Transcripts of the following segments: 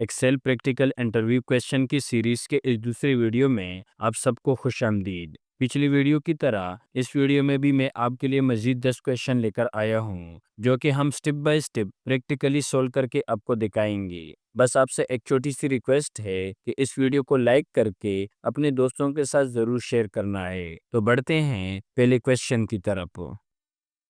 Excel practical interview question की series के इस दूसरे वीडियो में आप सबको खुशामदीद। पिछली वीडियो की तरह इस वीडियो में भी मैं आपके लिए मजीद 10 क्वेश्चन लेकर आया हूं, जो कि हम step by step practically solve करके आपको दिखाएंगे। बस आपसे एक छोटी सी रिक्वेस्ट है कि इस वीडियो को लाइक करके अपने दोस्तों के साथ ज़रूर शेयर करना है। तो बढ़ते हैं पहले क्वेश्चन की तरफ।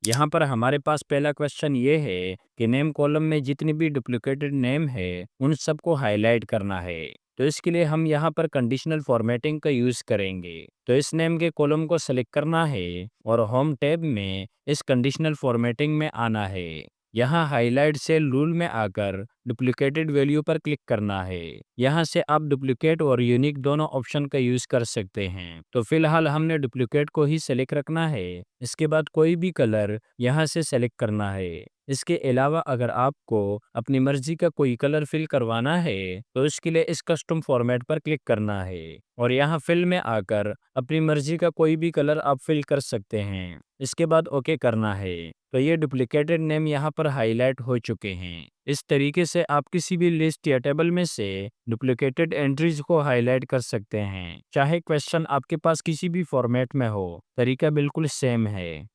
यहाँ पर हमारे पास पहला क्वेश्चन ये है कि नेम कॉलम में जितनी भी डुप्लीकेटेड नेम है उन सबको हाईलाइट करना है। तो इसके लिए हम यहाँ पर कंडीशनल फॉर्मेटिंग का यूज़ करेंगे। तो इस नेम के कॉलम को सेलेक्ट करना है और होम टैब में इस कंडीशनल फॉर्मेटिंग में आना है। यहाँ हाईलाइट सेल रूल में आकर डुप्लीकेटेड वैल्यू पर क्लिक करना है। यहाँ से आप डुप्लीकेट और यूनिक दोनों ऑप्शन का यूज़ कर सकते हैं। तो फिलहाल हमने डुप्लीकेट को ही सेलेक्ट रखना है। इसके बाद कोई भी कलर यहाँ से सेलेक्ट करना है। इसके अलावा अगर आपको अपनी मर्जी का कोई कलर फिल करवाना है तो इसके लिए इस कस्टम फॉर्मेट पर क्लिक करना है और यहाँ फिल में आकर अपनी मर्जी का कोई भी कलर आप फिल कर सकते हैं। इसके बाद ओके करना है। तो ये डुप्लीकेटेड नेम यहाँ पर हाईलाइट हो चुके हैं। इस तरीके से आप किसी भी लिस्ट या टेबल में से डुप्लीकेटेड एंट्रीज को हाईलाइट कर सकते हैं, चाहे क्वेश्चन आपके पास किसी भी फॉर्मेट में हो। तरीका बिल्कुल सेम है।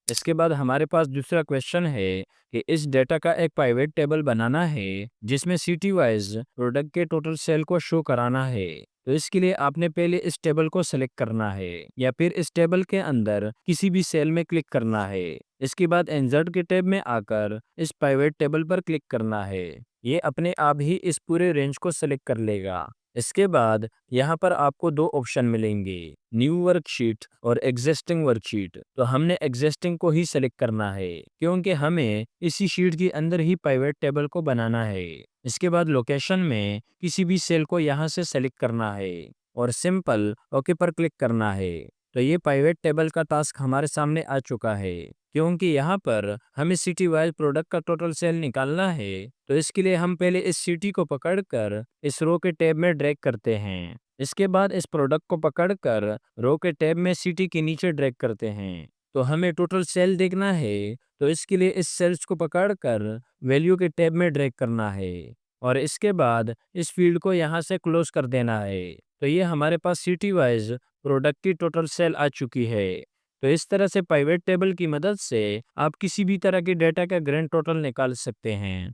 इसके बाद हमारे पास दूसरा क्वेश्चन है कि इस डेटा का एक प्राइवेट टेबल बनाना है जिसमें सिटी वाइज प्रोडक्ट के टोटल सेल को शो कराना है। तो इसके लिए आपने पहले इस टेबल को सेलेक्ट करना है या फिर इस टेबल के अंदर किसी भी सेल में क्लिक करना है। इसके बाद इंसर्ट के टैब में आकर इस प्राइवेट टेबल पर क्लिक करना है। ये अपने आप ही इस पूरे रेंज को सेलेक्ट कर लेगा। इसके बाद यहाँ पर आपको दो ऑप्शन मिलेंगे, न्यू वर्कशीट और एग्जिस्टिंग वर्कशीट। तो हमने एग्जिस्टिंग को ही सेलेक्ट करना है क्योंकि हमें इसी शीट के अंदर ही प्राइवेट टेबल को बनाना है। इसके बाद लोकेशन में किसी भी सेल को यहाँ से सेलेक्ट करना है और सिंपल ओके पर क्लिक करना है। तो ये प्राइवेट टेबल का टास्क हमारे सामने आ चुका है क्योंकि यहाँ पर हमें सिटी वाइज प्रोडक्ट का टोटल सेल निकालना है। तो इसके लिए हम पहले इस सिटी को पकड़कर इस रो के टैब में ड्रैग करते हैं। इसके बाद इस प्रोडक्ट को पकड़कर रो के टैब में सिटी के नीचे ड्रैग करते हैं। तो हमें टोटल सेल देखना है, तो इसके लिए इस सेल्स को पकड़कर वैल्यू के टैब में ड्रैग करना है और इसके बाद इस फील्ड को यहाँ से क्लोज कर देना है। तो ये हमारे पास सिटी वाइज प्रोडक्ट की टोटल सेल आ चुकी है। तो इस तरह से पाइवेट टेबल की मदद से आप किसी भी तरह के डेटा का ग्रैंड टोटल निकाल सकते हैं।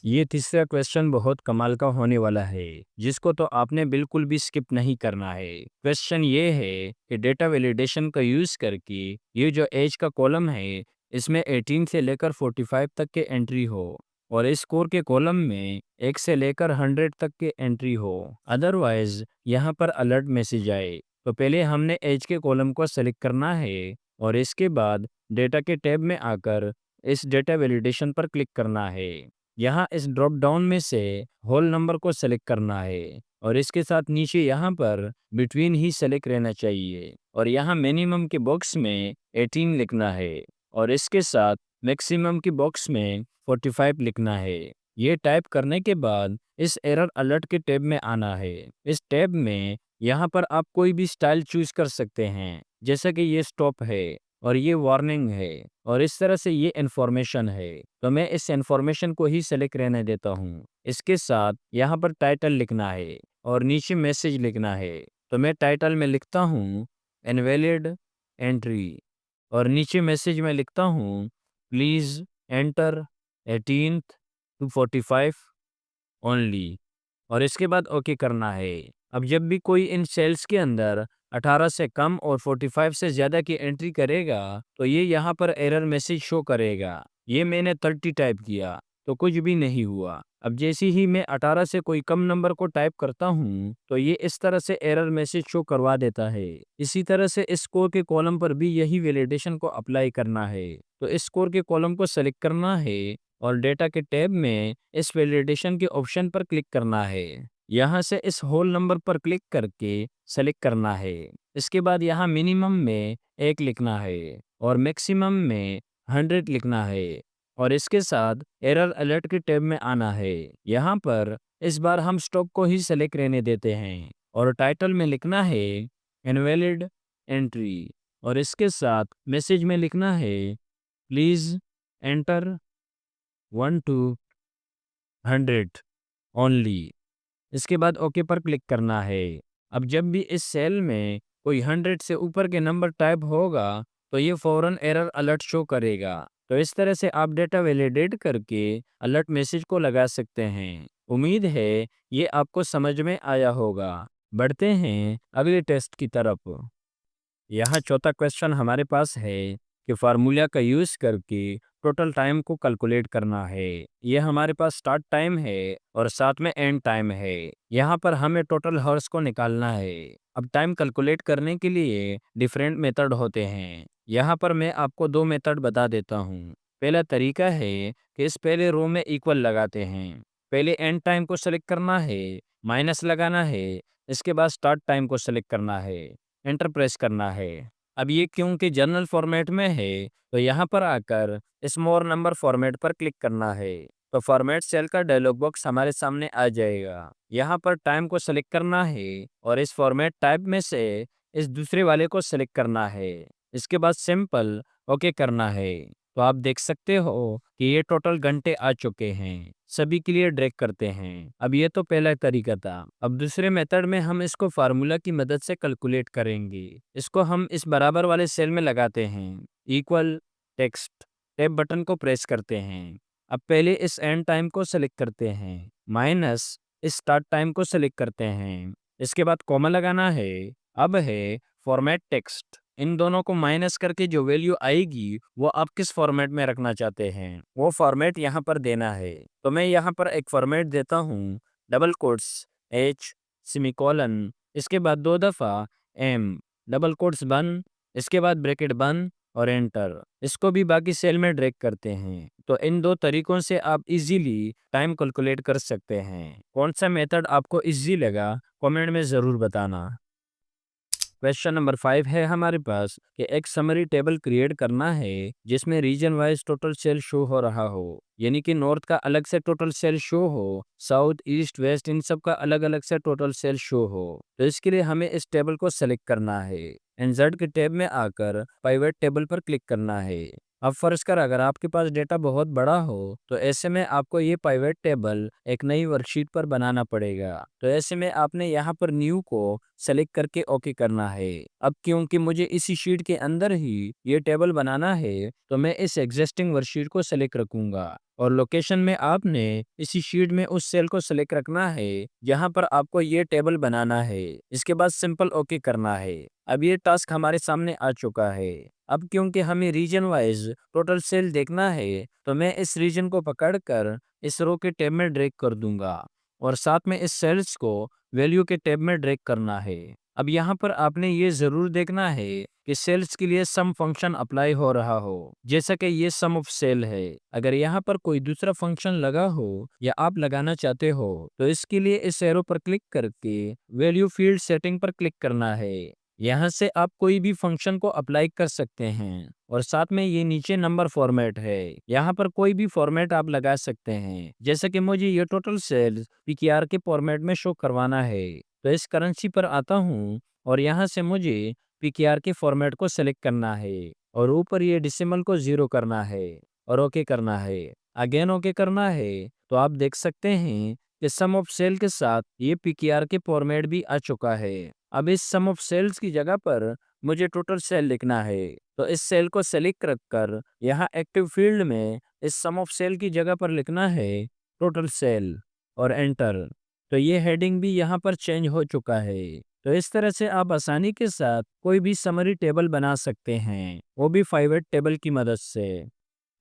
ये तीसरा क्वेश्चन बहुत कमाल का होने वाला है, जिसको तो आपने बिल्कुल भी स्किप नहीं करना है। क्वेश्चन ये है कि डेटा वैलिडेशन का यूज करके ये जो एज का कॉलम है इसमें 18 से लेकर 45 तक के एंट्री हो और इस स्कोर के कॉलम में 1 से लेकर 100 तक के एंट्री हो। अदरवाइज यहाँ पर अलर्ट मैसेज आए। तो पहले हमने एज के कॉलम को सेलेक्ट करना है और इसके बाद डेटा के टैब में आकर इस डेटा वैलिडेशन पर क्लिक करना है। यहाँ इस ड्रॉप डाउन में से होल नंबर को सेलेक्ट करना है और इसके साथ नीचे यहाँ पर बिटवीन ही सेलेक्ट रहना चाहिए और यहाँ मिनिमम के बॉक्स में 18 लिखना है और इसके साथ मैक्सिमम के बॉक्स में 45 लिखना है। ये टाइप करने के बाद इस एरर अलर्ट के टैब में आना है। इस टैब में यहाँ पर आप कोई भी स्टाइल चूज कर सकते हैं, जैसा कि ये स्टॉप है और ये वार्निंग है और इस तरह से ये इन्फॉर्मेशन है। तो मैं इस इन्फॉर्मेशन को ही सेलेक्ट रहने देता हूँ। इसके साथ यहाँ पर टाइटल लिखना है और नीचे मैसेज लिखना है। तो मैं टाइटल में लिखता हूँ इनवैलिड एंट्री और नीचे मैसेज में लिखता हूँ प्लीज एंटर 18 to 45 ओनली और इसके बाद ओके करना है। अब जब भी कोई इन सेल्स के अंदर 18 से कम और 45 से ज़्यादा की एंट्री करेगा तो ये यहाँ पर एरर मैसेज शो करेगा। ये मैंने 30 टाइप किया तो कुछ भी नहीं हुआ। अब जैसे ही मैं 18 से कोई कम नंबर को टाइप करता हूँ तो ये इस तरह से एरर मैसेज शो करवा देता है। इसी तरह से इस स्कोर के कॉलम पर भी यही वैलिडेशन को अप्लाई करना है। तो इस स्कोर के कॉलम को सेलेक्ट करना है और डेटा के टैब में इस वैलिडेशन के ऑप्शन पर क्लिक करना है। यहाँ से इस होल नंबर पर क्लिक करके सेलेक्ट करना है। इसके बाद यहाँ मिनिमम में 1 लिखना है और मैक्सिमम में 100 लिखना है और इसके साथ एरर अलर्ट के टैब में आना है। यहाँ पर इस बार हम स्टॉप को ही सेलेक्ट रहने देते हैं और टाइटल में लिखना है इनवैलिड एंट्री और इसके साथ मैसेज में लिखना है प्लीज एंटर 1 to 100 ओनली। इसके बाद ओके पर क्लिक करना है। अब जब भी इस सेल में कोई 100 से ऊपर के नंबर टाइप होगा तो ये फौरन एरर अलर्ट शो करेगा। तो इस तरह से आप डेटा वैलिडेट करके अलर्ट मैसेज को लगा सकते हैं। उम्मीद है ये आपको समझ में आया होगा। बढ़ते हैं अगले टेस्ट की तरफ। यहाँ चौथा क्वेश्चन हमारे पास है कि फार्मूला का यूज़ करके टोटल टाइम को कैलकुलेट करना है। ये हमारे पास स्टार्ट टाइम है और साथ में एंड टाइम है। यहाँ पर हमें टोटल हॉर्स को निकालना है। अब टाइम कैलकुलेट करने के लिए डिफरेंट मेथड होते हैं। यहाँ पर मैं आपको दो मेथड बता देता हूँ। पहला तरीका है कि इस पहले रो में इक्वल लगाते हैं। पहले एंड टाइम को सेलेक्ट करना है, माइनस लगाना है, इसके बाद स्टार्ट टाइम को सेलेक्ट करना है, एंटर प्रेस करना है। अब ये क्योंकि जर्नल फॉर्मेट में है तो यहाँ पर आकर इस मोर नंबर फॉर्मेट पर क्लिक करना है। तो फॉर्मेट सेल का डायलॉग बॉक्स हमारे सामने आ जाएगा। यहाँ पर टाइम को सेलेक्ट करना है और इस फॉर्मेट टाइप में से इस दूसरे वाले को सेलेक्ट करना है। इसके बाद सिंपल ओके करना है। तो आप देख सकते हो कि ये टोटल घंटे आ चुके हैं। सभी के लिए ड्रैग करते हैं। अब ये तो पहला तरीका था। अब दूसरे मेथड में हम इसको फार्मूला की मदद से कैलकुलेट करेंगे। इसको हम इस बराबर वाले सेल में लगाते हैं। इक्वल टेक्स्ट टैब बटन को प्रेस करते हैं। अब पहले इस एंड टाइम को सेलेक्ट करते हैं, माइनस इस स्टार्ट टाइम को सेलेक्ट करते हैं। इसके बाद कॉमा लगाना है। अब है फॉर्मेट टेक्स्ट। इन दोनों को माइनस करके जो वैल्यू आएगी वो आप किस फॉर्मेट में रखना चाहते हैं वो फॉर्मेट यहाँ पर देना है। तो मैं यहाँ पर एक फॉर्मेट देता हूँ, डबल कोट्स एच सेमीकोलन, इसके बाद दो दफ़ा एम, डबल कोट्स बंद, इसके बाद ब्रैकेट बंद और एंटर। इसको भी बाकी सेल में ड्रैग करते हैं। तो इन दो तरीकों से आप इजीली टाइम कैलकुलेट कर सकते हैं। कौन सा मेथड आपको इजी लगा कमेंट में ज़रूर बताना। क्वेश्चन नंबर 5 है हमारे पास कि एक समरी टेबल क्रिएट करना है जिसमें region wise total sale show हो रहा हो, यानी कि नॉर्थ का अलग से टोटल सेल शो हो, साउथ ईस्ट वेस्ट इन सब का अलग अलग से टोटल सेल शो हो। तो इसके लिए हमें इस टेबल को सेलेक्ट करना है। इंसर्ट के टैब में आकर पाइवट टेबल पर क्लिक करना है। अब फर्ज कर अगर आपके पास डेटा बहुत बड़ा हो तो ऐसे में आपको ये पाइवट टेबल एक नई वर्कशीट पर बनाना पड़ेगा। तो ऐसे में आपने यहाँ पर न्यू को सेलेक्ट करके ओके करना है। अब क्योंकि मुझे इसी शीट के अंदर ही ये टेबल बनाना है तो मैं इस एग्जिस्टिंग वर्कशीट को सेलेक्ट रखूंगा और लोकेशन में आपने इसी शीट में उस सेल को सेलेक्ट रखना है जहां पर आपको ये टेबल बनाना है। इसके बाद सिंपल ओके करना है। अब ये टास्क हमारे सामने आ चुका है। अब क्योंकि हमें रीजन वाइज टोटल सेल देखना है तो मैं इस रीजन को पकड़कर इस रो के टैब में ड्रैग कर दूंगा और साथ में इस सेल्स को वैल्यू के टैब में ड्रैग करना है। अब यहाँ पर आपने ये जरूर देखना है कि सेल्स के लिए सम फंक्शन अप्लाई हो रहा हो, जैसा कि ये सम ऑफ सेल है। अगर यहाँ पर कोई दूसरा फंक्शन लगा हो या आप लगाना चाहते हो तो इसके लिए इस एरो पर क्लिक करके वैल्यू फील्ड सेटिंग पर क्लिक करना है। यहाँ से आप कोई भी फंक्शन को अप्लाई कर सकते हैं और साथ में ये नीचे नंबर फॉर्मेट है, यहाँ पर कोई भी फॉर्मेट आप लगा सकते हैं। जैसे कि मुझे ये टोटल सेल्स पीकेआर के फॉर्मेट में शो करवाना है तो इस करेंसी पर आता हूँ और यहाँ से मुझे पीकेआर के फॉर्मेट को सेलेक्ट करना है और ऊपर ये डेसिमल को 0 करना है और ओके करना है। अगेन ओके करना है। तो आप देख सकते हैं कि सम ऑफ सेल के साथ ये पीकेआर के फॉर्मेट भी आ चुका है। अब इस सम ऑफ सेल्स की जगह पर मुझे टोटल सेल लिखना है। तो इस सेल को सेलेक्ट रखकर यहाँ एक्टिव फील्ड में इस सम ऑफ सेल की जगह पर लिखना है टोटल सेल और एंटर। तो ये हेडिंग भी यहाँ पर चेंज हो चुका है। तो इस तरह से आप आसानी के साथ कोई भी समरी टेबल बना सकते हैं, वो भी पाइवट टेबल की मदद से।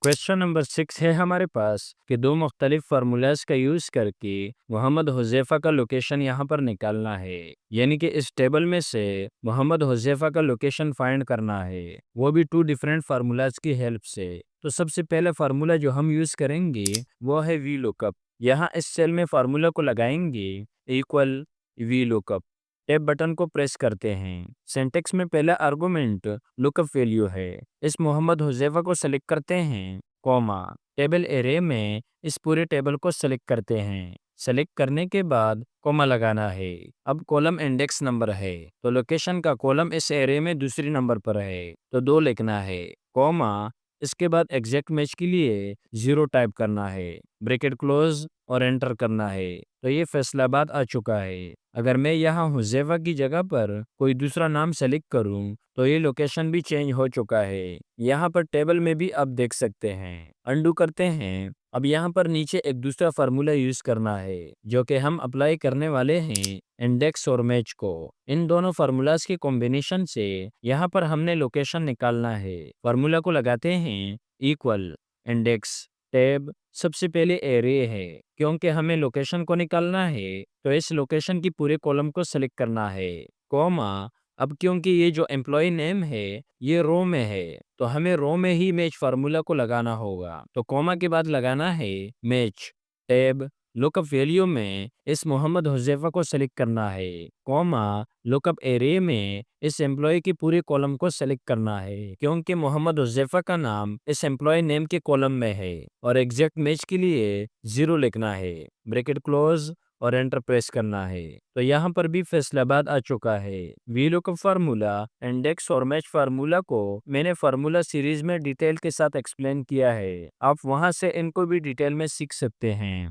क्वेश्चन नंबर 6 है हमारे पास कि दो मुख्तलिफ फार्मूलाज का यूज़ करके मोहम्मद हुज़ैफ़ा का लोकेशन यहाँ पर निकालना है, यानी कि इस टेबल में से मोहम्मद हुज़ैफ़ा का लोकेशन फाइंड करना है, वो भी टू डिफरेंट फार्मूलाज की हेल्प से। तो सबसे पहला फार्मूला जो हम यूज़ करेंगे वो है वी लुकअप। यहाँ इस सेल में फार्मूला को लगाएंगे equal V lookup. Tab button को प्रेस करते हैं। सिंटेक्स में पहला आर्गुमेंट लुकअप वैल्यू है। इस मोहम्मद हुज़ैफ़ा को सेलेक्ट करते हैं, कॉमा टेबल एरे में इस पूरे टेबल को सेलेक्ट करते हैं। सेलेक्ट करने के बाद कॉमा लगाना है। अब कॉलम इंडेक्स नंबर है तो लोकेशन का कॉलम इस एरे में दूसरी नंबर पर है तो 2 लिखना है, कॉमा इसके बाद एग्जैक्ट मैच के लिए 0 टाइप करना है, ब्रैकेट क्लोज और एंटर करना है। तो ये फैसलाबाद आ चुका है। अगर मैं यहाँ हुज़ैफा की जगह पर कोई दूसरा नाम सेलेक्ट करूँ तो ये लोकेशन भी चेंज हो चुका है। यहाँ पर टेबल में भी आप देख सकते हैं। अंडू करते हैं। अब यहाँ पर नीचे एक दूसरा फार्मूला यूज करना है जो कि हम अप्लाई करने वाले हैं इंडेक्स और मैच को। इन दोनों फार्मूलाज के कॉम्बिनेशन से यहाँ पर हमने लोकेशन निकालना है। फार्मूला को लगाते हैं इक्वल इंडेक्स टैब सबसे पहले एरे है क्योंकि हमें लोकेशन को निकालना है तो इस लोकेशन की पूरे कॉलम को सेलेक्ट करना है। कॉमा अब क्योंकि ये जो एम्प्लॉय नेम है ये रो में है तो हमें रो में ही मैच फार्मूला को लगाना होगा। तो कॉमा के बाद लगाना है मैच टैब लुकअप वैल्यू में इस मोहम्मद हुज़ैफा को सेलेक्ट करना है। कॉमा लुकअप एरे में इस एम्प्लॉय की पूरी कॉलम को सेलेक्ट करना है क्योंकि मोहम्मद हुज़ैफा का नाम इस एम्प्लॉय नेम के कॉलम में है और एग्जैक्ट मैच के लिए 0 लिखना है। ब्रैकेट क्लोज और एंटर प्रेस करना है। तो यहाँ पर भी फैसलाबाद आ चुका है। वी लुकअप फार्मूला इंडेक्स और मैच फार्मूला को मैंने फार्मूला सीरीज में डिटेल के साथ एक्सप्लेन किया है। आप वहां से इनको भी डिटेल में सीख सकते हैं।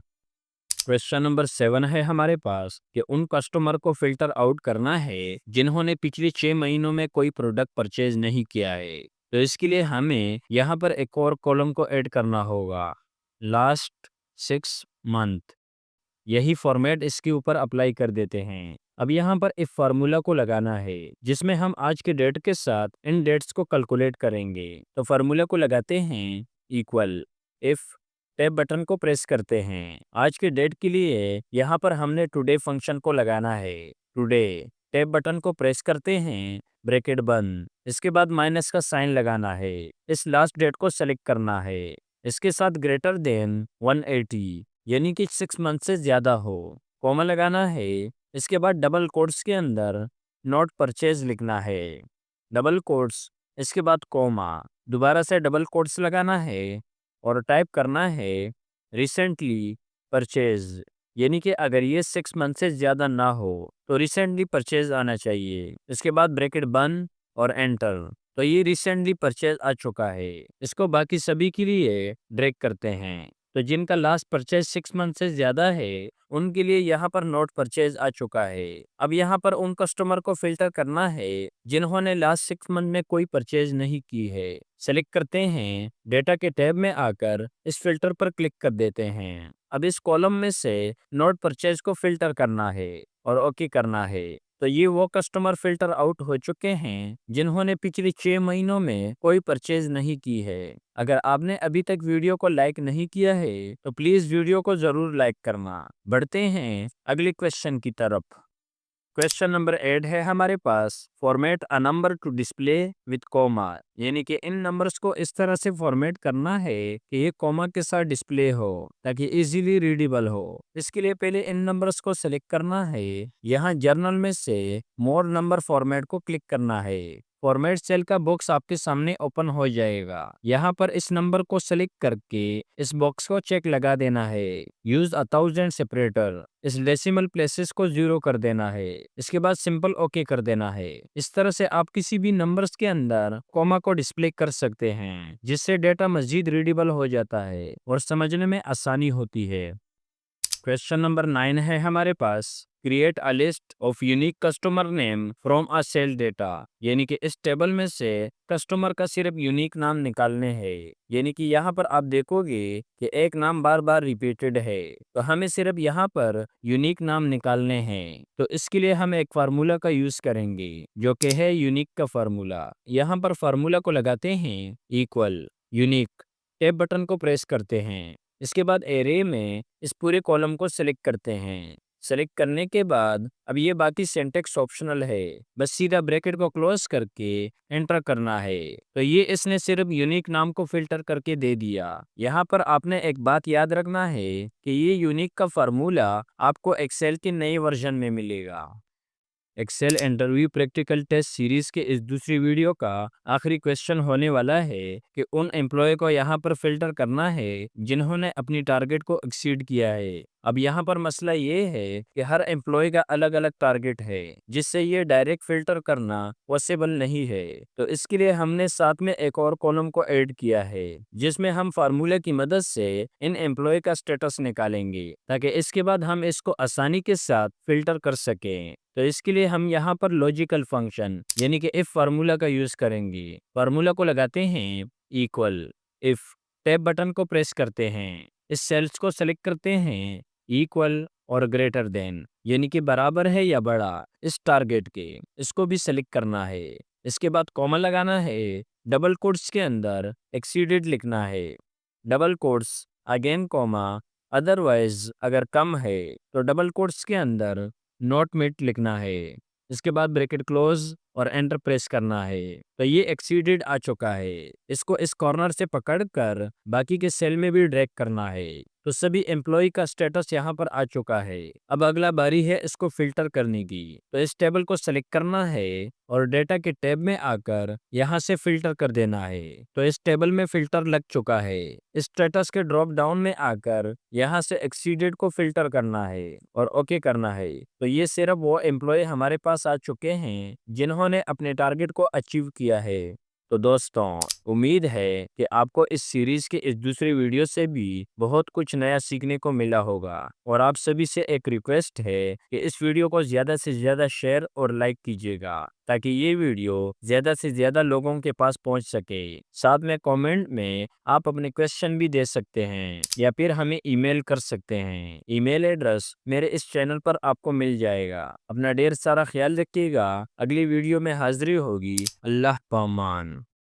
क्वेश्चन नंबर 7 है हमारे पास कि उन कस्टमर को फिल्टर आउट करना है जिन्होंने पिछले 6 महीनों में कोई प्रोडक्ट परचेज नहीं किया है। तो इसके लिए हमें यहाँ पर एक और कॉलम को ऐड करना होगा लास्ट 6 मंथ। यही फॉर्मेट इसके ऊपर अप्लाई कर देते हैं। अब यहाँ पर इफ फार्मूला को लगाना है जिसमें हम आज के डेट के साथ इन डेट्स को कैलकुलेट करेंगे। तो फार्मूला को लगाते हैं इक्वल इफ टैब बटन को प्रेस करते हैं। आज के डेट के लिए यहाँ पर हमने टुडे फंक्शन को लगाना है। टुडे टैब बटन को प्रेस करते हैं ब्रैकेट बंद। इसके बाद माइनस का साइन लगाना है। इस लास्ट डेट को सेलेक्ट करना है। इसके साथ ग्रेटर देन 180 यानी कि 6 मंथ से ज़्यादा हो। कॉमा लगाना है। इसके बाद डबल कोट्स के अंदर नॉट परचेज लिखना है। डबल कोट्स इसके बाद कॉमा दोबारा से डबल कोट्स लगाना है और टाइप करना है रिसेंटली परचेज यानी कि अगर ये 6 मंथ से ज़्यादा ना हो तो रिसेंटली परचेज आना चाहिए। इसके बाद ब्रैकेट बंद और एंटर। तो ये रिसेंटली परचेज आ चुका है। इसको बाकी सभी के लिए ड्रैग करते हैं। तो जिनका लास्ट परचेज 6 मंथ से ज़्यादा है उनके लिए यहाँ पर नोट परचेज आ चुका है। अब यहाँ पर उन कस्टमर को फिल्टर करना है जिन्होंने लास्ट 6 मंथ में कोई परचेज नहीं की है। सेलेक्ट करते हैं डेटा के टैब में आकर इस फिल्टर पर क्लिक कर देते हैं। अब इस कॉलम में से नोट परचेज को फिल्टर करना है और ओके करना है। तो ये वो कस्टमर फिल्टर आउट हो चुके हैं जिन्होंने पिछले 6 महीनों में कोई परचेज नहीं की है। अगर आपने अभी तक वीडियो को लाइक नहीं किया है तो प्लीज वीडियो को जरूर लाइक करना। बढ़ते हैं अगले क्वेश्चन की तरफ। क्वेश्चन नंबर 8 है हमारे पास format a number to display with comma यानी कि इन नंबर्स को इस तरह से फॉर्मेट करना है कि ये कॉमा के साथ डिस्प्ले हो ताकि इजीली रीडेबल हो। इसके लिए पहले इन नंबर्स को सेलेक्ट करना है। यहाँ जर्नल में से मोर नंबर फॉर्मेट को क्लिक करना है। फॉर्मेट सेल का बॉक्स आपके सामने ओपन हो जाएगा। यहाँ पर इस नंबर को सेलेक्ट करके इस बॉक्स को चेक लगा देना है। यूज 1000 सेपरेटर इस डेसिमल प्लेसेस को 0 कर देना है। इसके बाद सिंपल ओके कर देना है। इस तरह से आप किसी भी नंबर्स के अंदर कॉमा को डिस्प्ले कर सकते हैं जिससे डेटा मजीद रीडेबल हो जाता है और समझने में आसानी होती है। क्वेश्चन नंबर 9 है हमारे पास create a list of unique customer name from a sale data यानी कि इस टेबल में से कस्टमर का सिर्फ यूनिक नाम निकालने हैं। यानी कि यहाँ पर आप देखोगे कि एक नाम बार बार रिपीटेड है तो हमें सिर्फ यहाँ पर यूनिक नाम निकालने हैं। तो इसके लिए हम एक फार्मूला का यूज करेंगे जो कि है यूनिक का फार्मूला। यहाँ पर फार्मूला को लगाते हैं इक्वल यूनिक टैब बटन को प्रेस करते हैं। इसके बाद एरे में इस पूरे कॉलम को सेलेक्ट करते हैं। सेलेक्ट करने के बाद अब ये बाकी सिंटैक्स ऑप्शनल है, बस सीधा ब्रैकेट को क्लोज करके एंटर करना है। तो ये इसने सिर्फ यूनिक नाम को फिल्टर करके दे दिया। यहाँ पर आपने एक बात याद रखना है कि ये यूनिक का फार्मूला आपको एक्सेल के नए वर्जन में मिलेगा। Excel interview practical test series के इस दूसरी वीडियो का आखिरी क्वेश्चन होने वाला है कि उन एम्प्लॉय को यहाँ पर फिल्टर करना है जिन्होंने अपनी टारगेट को एक्सीड किया है। अब यहाँ पर मसला ये है कि हर एम्प्लॉय का अलग अलग टारगेट है, जिससे ये डायरेक्ट फिल्टर करना पॉसिबल नहीं है। तो इसके लिए हमने साथ में एक और कॉलम को ऐड किया है, जिसमें हम फार्मूले की मदद से इन एम्प्लॉय का स्टेटस निकालेंगे, ताकि इसके बाद हम इसको आसानी के साथ फिल्टर कर सकें। तो इसके लिए हम यहाँ पर लॉजिकल फंक्शन यानी कि इफ फार्मूला का यूज करेंगे। फार्मूला को लगाते हैं इक्वल, इफ टैब बटन को प्रेस करते हैं, इस सेल्स को सेलेक्ट करते हैं, इक्वल और ग्रेटर देन यानी कि बराबर है या बड़ा इस टारगेट के, इसको भी सेलेक्ट करना है। इसके बाद कॉमा लगाना है, डबल कोट्स के अंदर एक्सीडेड लिखना है, double quotes again comma, otherwise अगर कम है तो डबल कोट्स के अंदर नॉट मीट लिखना है। इसके बाद ब्रैकेट क्लोज और एंटर प्रेस करना है। तो ये एक्सीडेड आ चुका है। इसको इस कॉर्नर से पकड़कर बाकी के सेल में भी ड्रैग करना है। तो सभी एम्प्लॉय का स्टेटस यहाँ पर आ चुका है। अब अगला बारी है इसको फिल्टर करने की। तो इस टेबल को सेलेक्ट करना है और डेटा के टैब में आकर यहाँ से फिल्टर कर देना है। तो इस टेबल में फिल्टर लग चुका है। स्टेटस के ड्रॉप डाउन में आकर यहाँ से एक्सीडेड को फिल्टर करना है और ओके करना है। तो ये सिर्फ वो एम्प्लॉय हमारे पास आ चुके हैं जिन्होंने अपने टारगेट को अचीव किया है। तो दोस्तों, उम्मीद है कि आपको इस सीरीज के इस दूसरे वीडियो से भी बहुत कुछ नया सीखने को मिला होगा। और आप सभी से एक रिक्वेस्ट है कि इस वीडियो को ज़्यादा से ज़्यादा शेयर और लाइक कीजिएगा, ताकि ये वीडियो ज़्यादा से ज़्यादा लोगों के पास पहुंच सके। साथ में कमेंट में आप अपने क्वेश्चन भी दे सकते हैं या फिर हमें ईमेल कर सकते हैं। ईमेल एड्रेस मेरे इस चैनल पर आपको मिल जाएगा। अपना ढेर सारा ख्याल रखिएगा। अगली वीडियो में हाजिरी होगी। अल्लाह पामान।